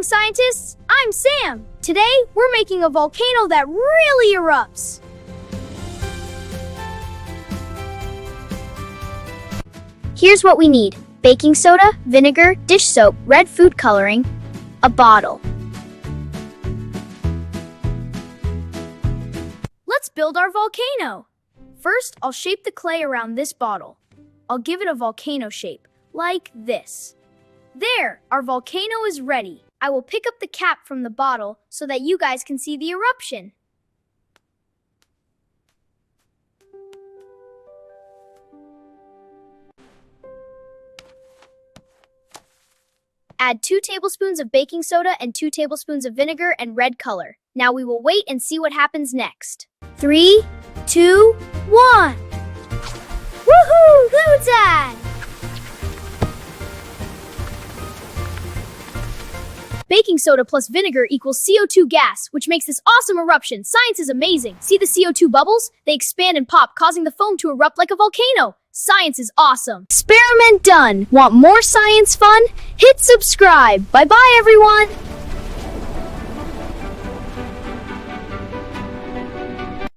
morning, scientists! I'm Sam! Today, we're making a volcano that really erupts! Here's what we need: baking soda, vinegar, dish soap, red food coloring, a bottle. Let's build our volcano! First, I'll shape the clay around this bottle. I'll give it a volcano shape, like this. There, our volcano is ready. I will pick up the cap from the bottle so that you guys can see the eruption. Add 2 tablespoons of baking soda and 2 tablespoons of vinegar and red color. Now we will wait and see what happens next. 3, 2, 1. Woohoo! Glue time! Baking soda plus vinegar equals CO2 gas, which makes this awesome eruption. Science is amazing. See the CO2 bubbles? They expand and pop, causing the foam to erupt like a volcano. Science is awesome. Experiment done. Want more science fun? Hit subscribe. Bye-bye, everyone.